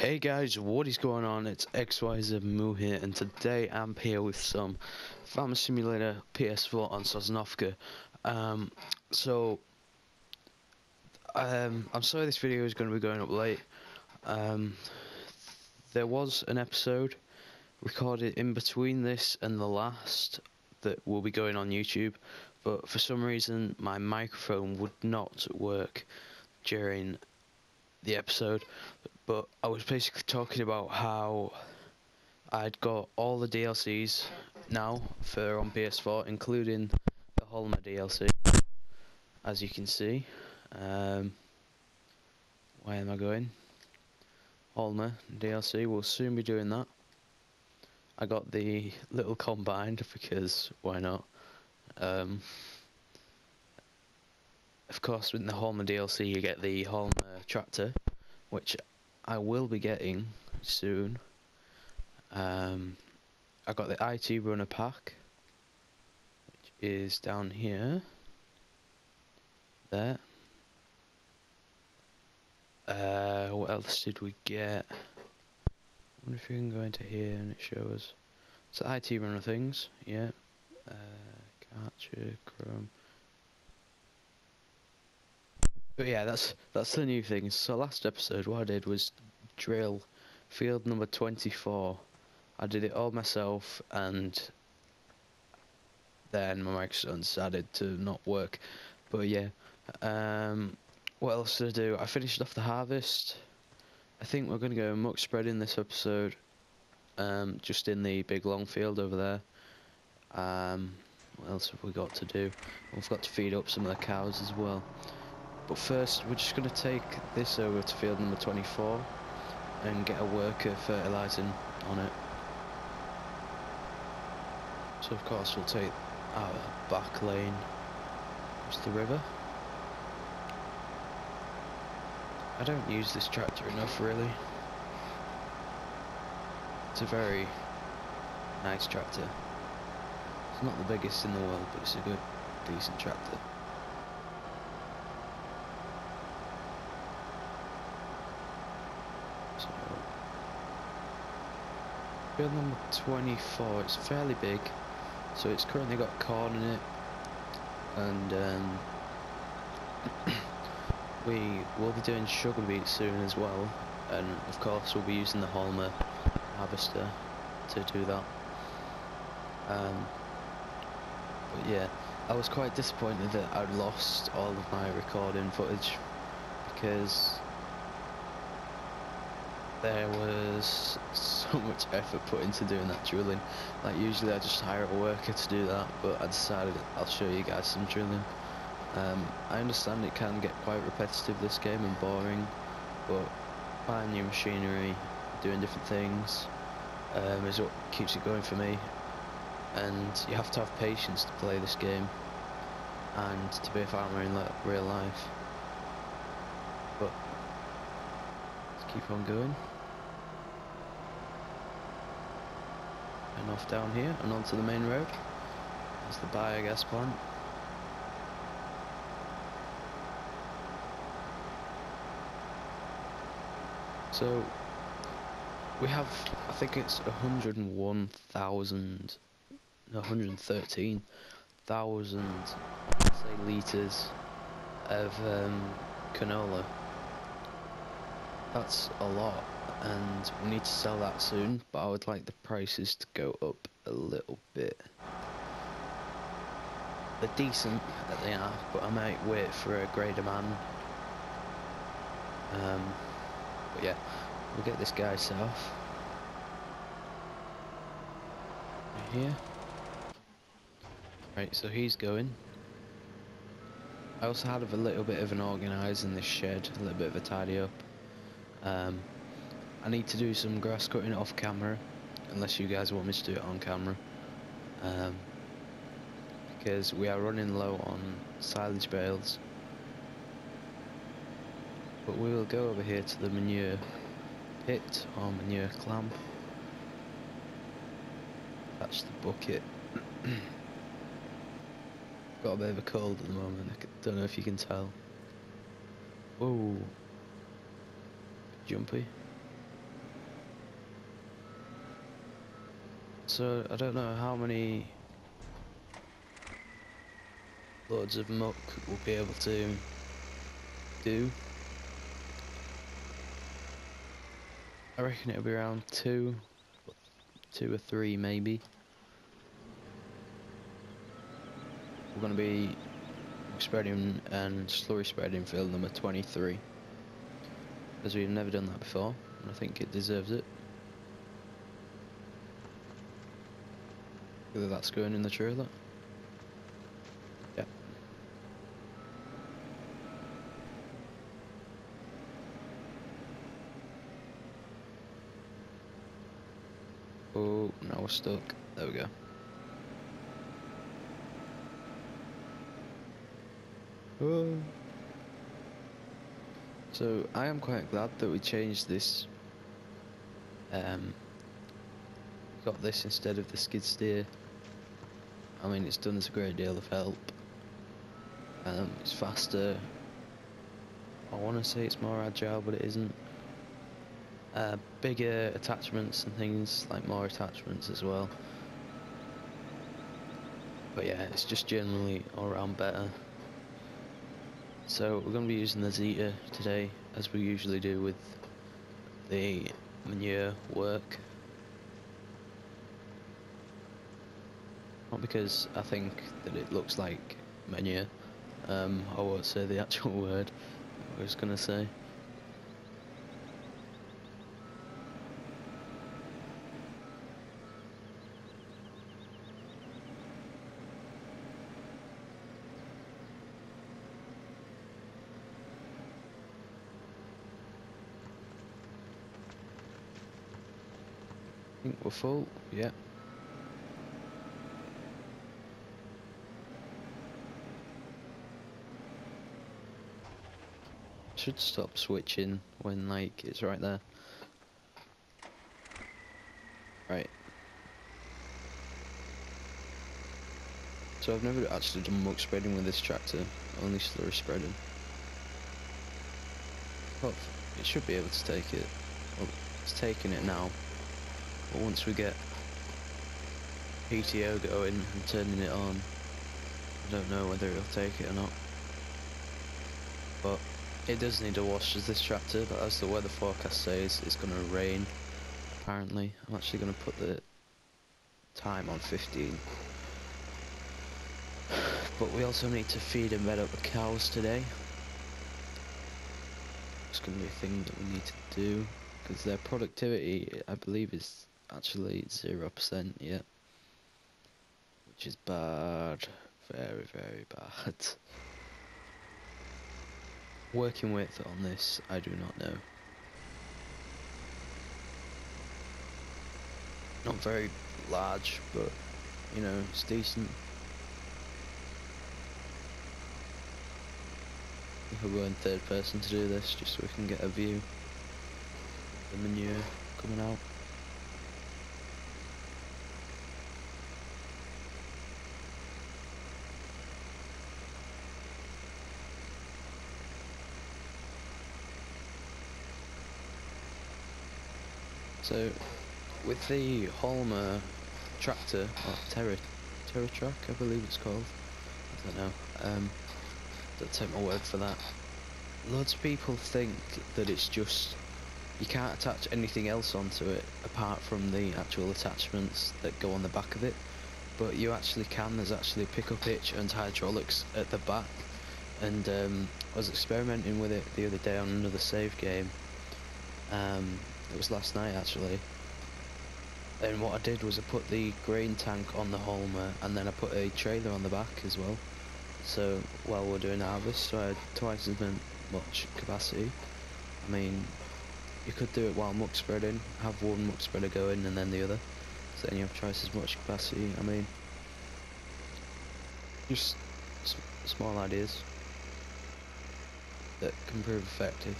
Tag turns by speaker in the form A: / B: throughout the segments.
A: Hey guys, what is going on? It's XYZ Moo here, and today I'm here with some Farmer Simulator ps4 on Sosnovka. I'm sorry this video is going to be going up late. There was an episode recorded in between this and the last that will be going on YouTube, but for some reason my microphone would not work during the episode. But I was basically talking about how I'd got all the DLCs now for on PS4, including the Holmer DLC, as you can see. Where am I going? Holmer DLC, we'll soon be doing that. I got the little combined because why not? Of course, with the Holmer DLC you get the Holmer tractor, which I will be getting soon. I got the IT runner pack, which is down here. There. What else did we get? I wonder if you can go into here and it shows. So IT runner things, yeah. Catcher, Chrome. But yeah, that's the new thing. So last episode, what I did was drill field number 24. I did it all myself, and then my microphone decided to not work. But yeah, what else did I do? I finished off the harvest. I think we're going to go muck spreading this episode, just in the big long field over there. What else have we got to do? We've got to feed up some of the cows as well. But first, we're just going to take this over to field number 24 and get a worker fertilising on it. So of course we'll take our back lane across the river. I don't use this tractor enough, really. It's a very nice tractor. It's not the biggest in the world, but it's a good, decent tractor. So, field number 24, it's fairly big, so it's currently got corn in it, and we will be doing sugar beet soon as well, and of course we'll be using the Holmer harvester to do that. But yeah, I was quite disappointed that I'd lost all of my recording footage, because there was so much effort put into doing that drilling. Like usually I just hire a worker to do that, but I decided I'll show you guys some drilling. I understand it can get quite repetitive, this game, and boring, but buying new machinery, doing different things, is what keeps it going for me. And you have to have patience to play this game and to be a farmer in real life. But let's keep on going. And off down here and onto the main road. There's the biogas plant. So we have, I think it's 101,000, no, 113,000, say, litres of canola. That's a lot, and we need to sell that soon, but I would like the prices to go up a little bit. They're decent that they are, but I might wait for a greater demand. But yeah, we'll get this guy set off. Right here. Right, so he's going. I also had a little bit of an organise in this shed, a little bit of a tidy up. I need to do some grass cutting off camera, unless you guys want me to do it on camera. Because we are running low on silage bales. But we will go over here to the manure pit, or manure clamp. That's the bucket. Got a bit of a cold at the moment, I don't know if you can tell. Whoa. Jumpy. So I don't know how many loads of muck we'll be able to do. I reckon it'll be around two or three maybe. We're going to be spreading and slurry spreading field number 23, as we've never done that before, and I think it deserves it. Whether that's going in the trailer. Yeah. Oh, now we're stuck. There we go. Oh. So I am quite glad that we changed this. Got this instead of the skid steer. I mean, it's done us a great deal of help. It's faster. I want to say it's more agile, but it isn't. Bigger attachments and things, like more attachments as well. But yeah, it's just generally all around better. So we're going to be using the Zeta today, as we usually do with the manure work. Not because I think that it looks like manure. I won't say the actual word I was going to say. I think we're full, yeah. Should stop switching when like it's right there. Right. So I've never actually done muck spreading with this tractor, only slurry spreading. But it should be able to take it. Well, it's taking it now. But once we get PTO going and turning it on, I don't know whether it'll take it or not. But it does need a wash as this tractor, but as the weather forecast says, it's going to rain, apparently. I'm actually going to put the time on 15. But we also need to feed and bed up the cows today. It's going to be a thing that we need to do, because their productivity, I believe, is actually 0% yet. Which is bad. Very, very bad. Working width on this, I do not know. Not very large, but, you know, it's decent. We'll go in third person to do this, just so we can get a view of the manure coming out. So, with the Holmer tractor, or Terra Track, I believe it's called. I don't know. Don't take my word for that. Loads of people think that it's just, you can't attach anything else onto it apart from the actual attachments that go on the back of it, but you actually can. There's actually pick-up hitch and hydraulics at the back, and I was experimenting with it the other day on another save game. It was last night actually, and what I did was I put the grain tank on the Holmer, and then I put a trailer on the back as well. So while we're doing harvest, so I had twice as much capacity. I mean, you could do it while muck spreading, have one muck spreader going and then the other, so then you have twice as much capacity. I mean, just small ideas that can prove effective.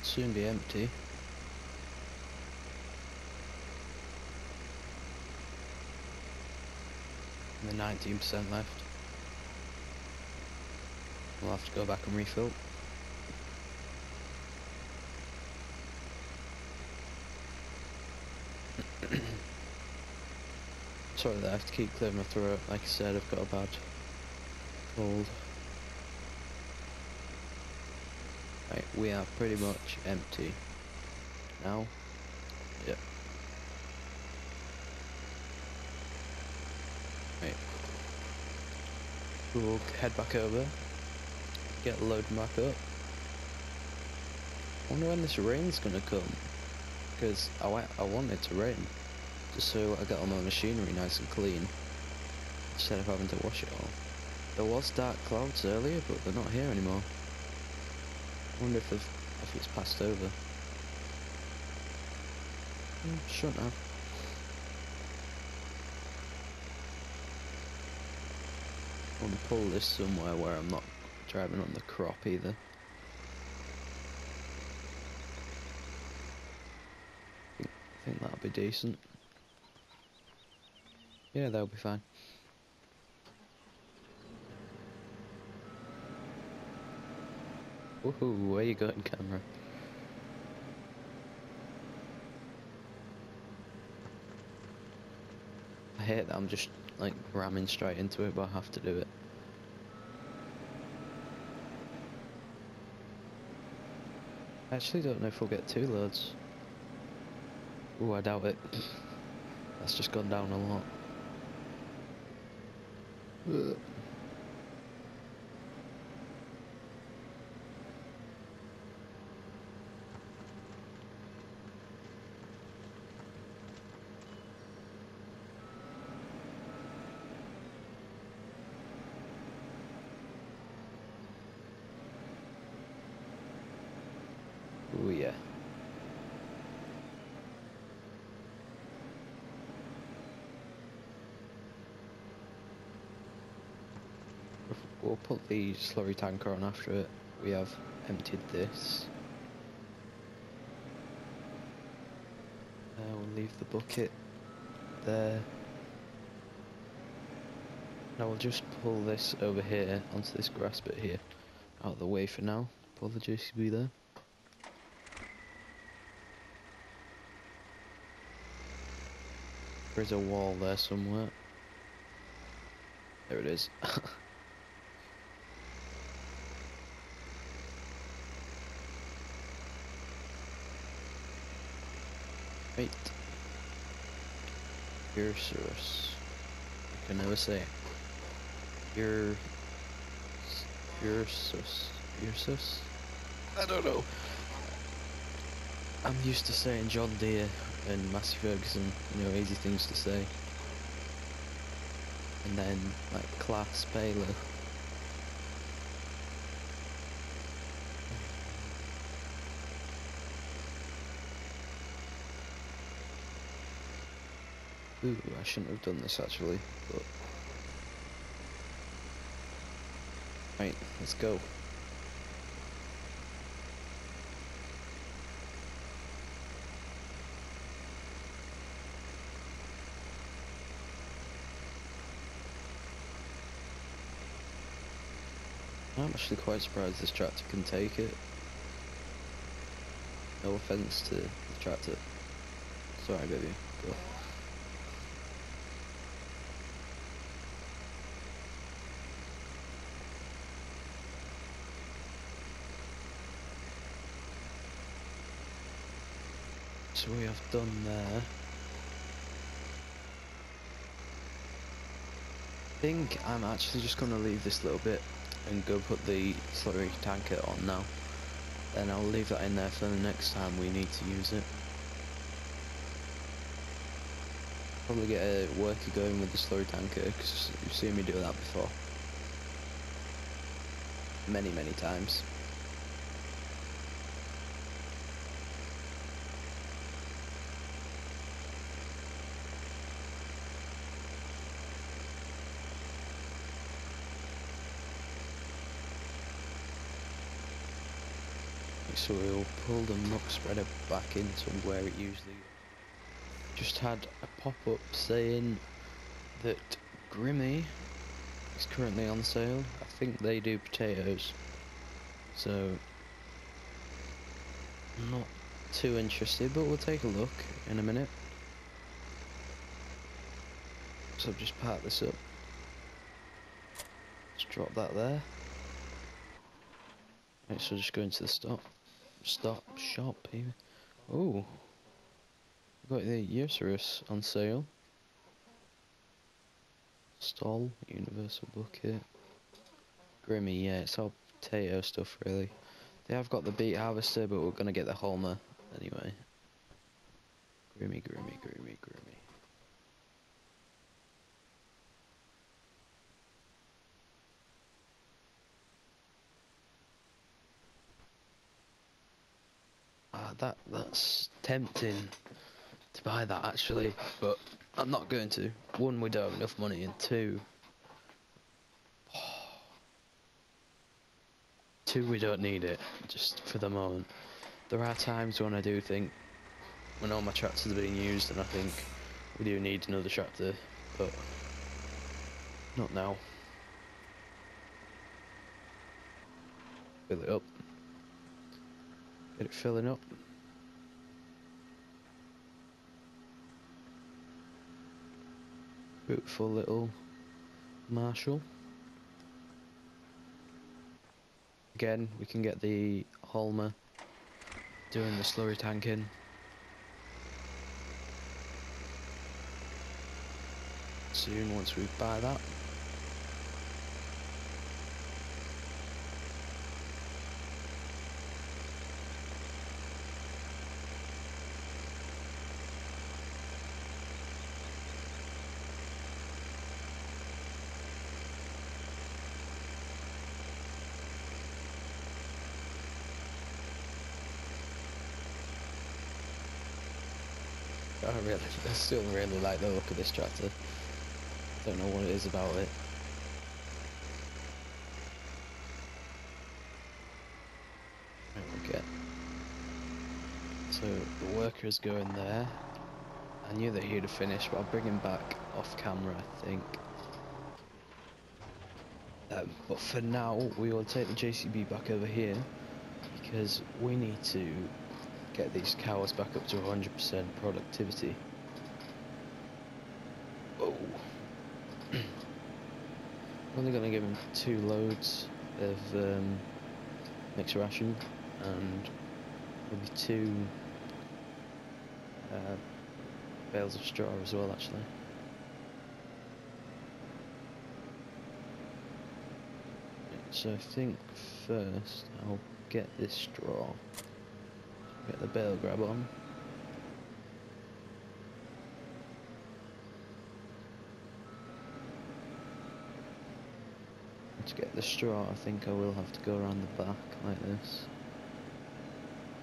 A: Soon be empty. the 19% left. We'll have to go back and refill. Sorry that I have to keep clearing my throat. Like I said, I've got a bad cold. Right, we are pretty much empty now. Yep. Right. We'll head back over, get loaded back up. I wonder when this rain's gonna come, because I want it to rain, just so I get all my machinery nice and clean, instead of having to wash it all. There was dark clouds earlier, but they're not here anymore. I wonder if it's passed over. Shouldn't have. I want to pull this somewhere where I'm not driving on the crop either. I think that'll be decent. Yeah, that'll be fine. Woohoo, where you going, camera? I hate that I'm just like ramming straight into it, but I have to do it. I actually don't know if we'll get 2 loads. Ooh, I doubt it. That's just gone down a lot. Ugh. Ooh, yeah. We'll put the slurry tanker on after it. We have emptied this. We'll leave the bucket there. Now we'll just pull this over here onto this grass bit here, out of the way for now. Pull the JCB there. There is a wall there somewhere. There it is. Right. Ursus. I can never say it. Ursus? I don't know. I'm used to saying John Deere and Massey Ferguson, you know, easy things to say. And then, like, Class Baylor. Ooh, I shouldn't have done this actually, but... Right, let's go. I'm actually quite surprised this tractor can take it. No offense to the tractor. Sorry, baby. Go. So we have done there. I think I'm actually just going to leave this little bit and go put the slurry tanker on now. Then I'll leave that in there for the next time we need to use it. Probably get a worker going with the slurry tanker, because you've seen me do that before. Many times. So we'll pull the muck spreader back into where it usually just had a pop-up saying that Grimmy is currently on sale. I think they do potatoes, so I'm not too interested, but we'll take a look in a minute. So I've just parked this up. Let's drop that there. Right, so just go into the shop here. Oh, got the Ursurus on sale. Stall, universal bucket. Grimmy, yeah, it's all potato stuff really. They have got the beet harvester, but we're gonna get the Holmer anyway. Grimmy. Ah, that's tempting to buy that actually, but I'm not going to. One, we don't have enough money, and two, we don't need it, just for the moment. There are times when I do think, when all my tractors are being used, and I think we do need another tractor, but not now. Fill it up. Get it filling up. Beautiful little Marshall. Again, we can get the Holmer doing the slurry tanking. Soon, once we buy that. I still really like the look of this tractor. Don't know what it is about it. Okay. So the worker is going there. I knew that he'd have finished, but I'll bring him back off camera, I think. But for now, we will take the JCB back over here because we need to get these cows back up to 100% productivity. Oh. I'm only going to give him 2 loads of mixed ration and maybe 2 bales of straw as well, actually. So I think first I'll get this straw, get the bale grab on. To get the straw, I think I will have to go around the back like this.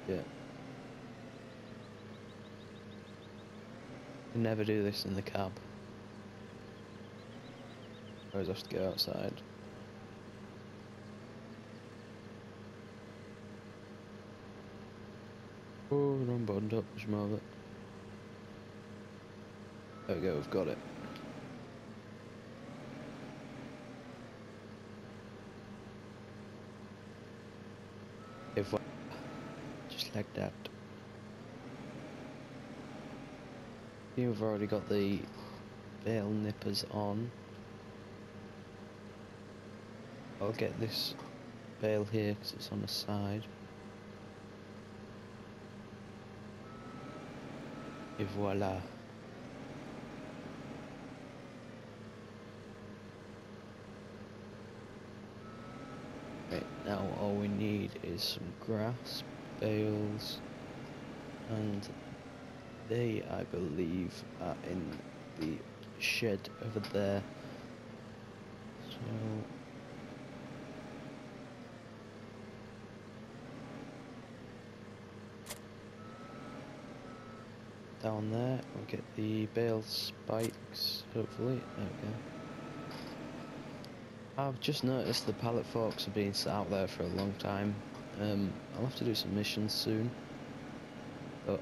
A: Yeah. I never do this in the cab. I always have to go outside. Oh, I'm buttoned up, there's more of it. There we go, we've got it. Just like that. You've already got the bale nippers on. I'll get this bale here because it's on the side. Et voila. Right, now all we need is some grass, bales, and they, I believe, are in the shed over there. So down there, we'll get the bale spikes, hopefully. There we go. I've just noticed the pallet forks have been sat out there for a long time. I'll have to do some missions soon, but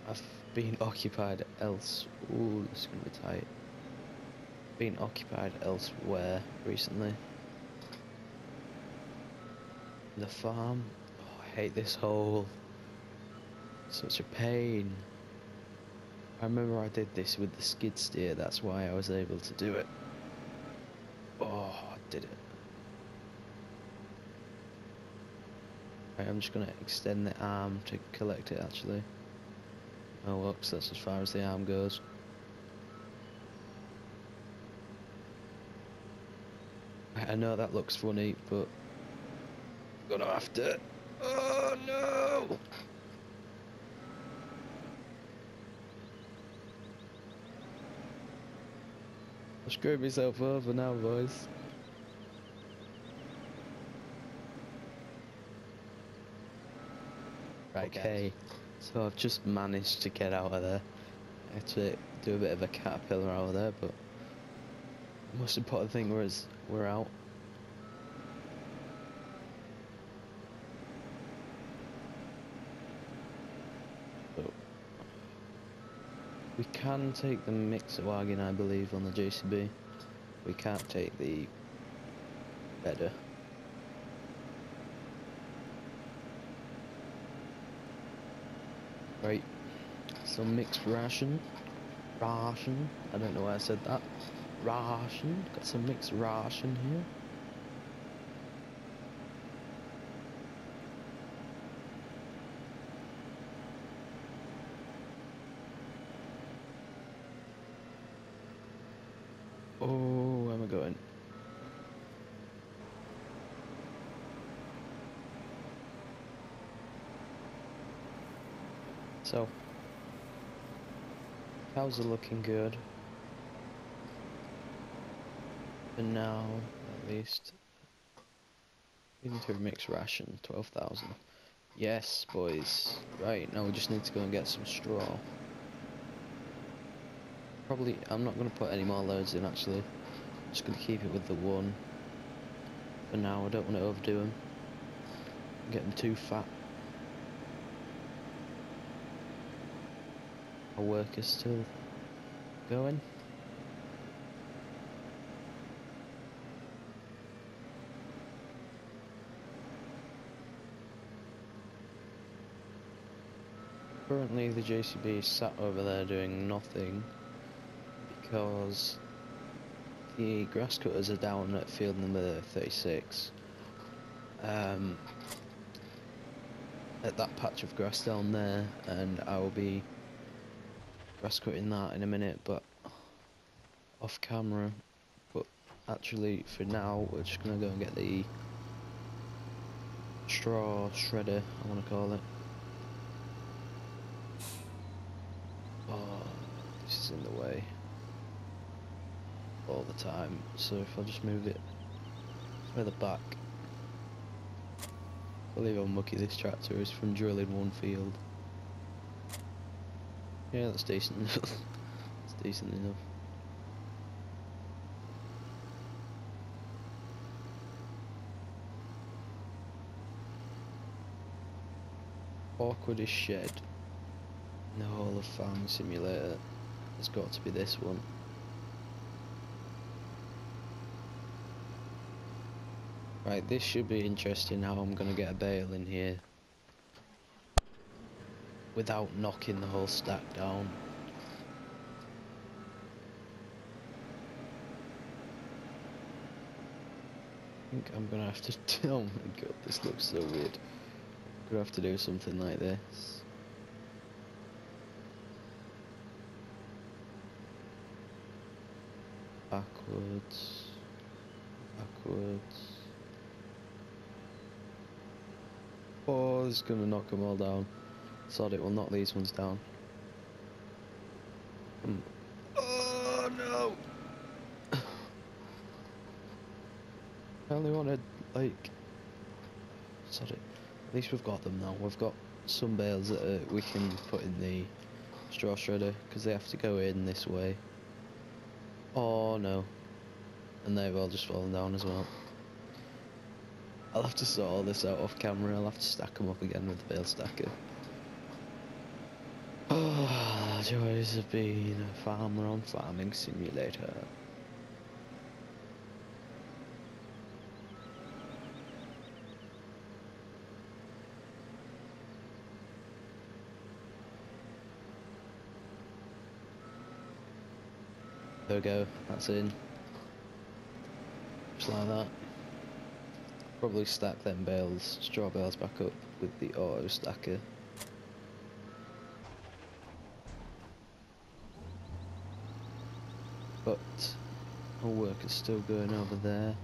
A: I've been occupied else. Ooh, this is gonna be tight. been occupied elsewhere recently. The farm. Oh, I hate this hole. Such a pain. I remember I did this with the skid steer, that's why I was able to do it. Oh, I did it. Right, I'm just going to extend the arm to collect it actually. Oh look, so that's as far as the arm goes. I know that looks funny, but I'm gonna have to. Oh no! I screwed myself over now, boys. Right, okay. So I've just managed to get out of there. I had to do a bit of a caterpillar out of there, but the most important thing was we're out. So we can take the mixer wagon, I believe, on the JCB. We can't take the bedder. Right, some mixed ration. I don't know why I said that. Ration. Got some mixed ration here. Oh, where am I going? So, cows are looking good. For now, at least. Leading to a mixed ration, 12,000. Yes, boys. Right, now we just need to go and get some straw. Probably, I'm not going to put any more loads in actually. I'm just going to keep it with the one. For now, I don't want to overdo them. Get them too fat. Our work is still going. Currently the JCB is sat over there doing nothing because the grass cutters are down at field number 36 at that patch of grass down there, and I will be grass cutting that in a minute, but off camera. But actually for now we're just gonna go and get the straw shredder, I want to call it. Oh, this is in the way all the time, so if I just move it further back. I believe how mucky this tractor is from drilling one field. Yeah, that's decent enough. It's decent enough. Awkwardest shed in the whole of Farming Simulator has got to be this one. Right, this should be interesting how I'm going to get a bale in here without knocking the whole stack down. I think I'm going to have to... Oh my god, this looks so weird. I'm going to have to do something like this. Backwards. Backwards. Oh, it's going to knock them all down. Sod it, we'll knock these ones down. Oh no! I only wanted, like... Sod it. At least we've got them now. We've got some bales that we can put in the straw shredder, because they have to go in this way. Oh no. And they've all just fallen down as well. I'll have to sort all this out off camera. I'll have to stack them up again with the bale stacker. Oh, joys of being a farmer on Farming Simulator. There we go, that's in. Just like that. Probably stack them bales, straw bales back up with the auto stacker. But all work is still going over there.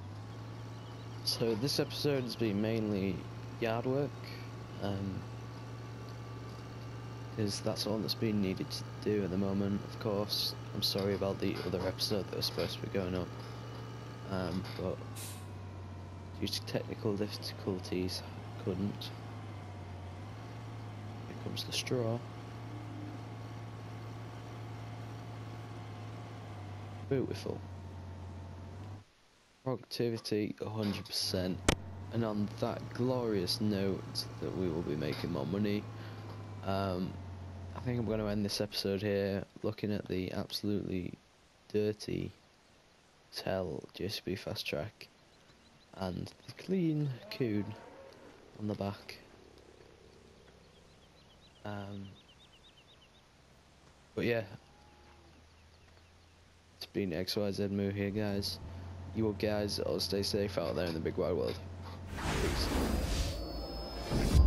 A: So this episode has been mainly yard work, because that's all that's been needed to do at the moment. Of course, I'm sorry about the other episode that was supposed to be going up, but due to technical difficulties, I couldn't. Here comes the straw. Beautiful. Productivity 100%, and on that glorious note that we will be making more money, I think I'm going to end this episode here, looking at the absolutely dirty Tell JCB Fast Track and the clean Coon on the back. But yeah, it's been XYZ Moo here, guys. You all guys all stay safe out there in the big wide world. Peace.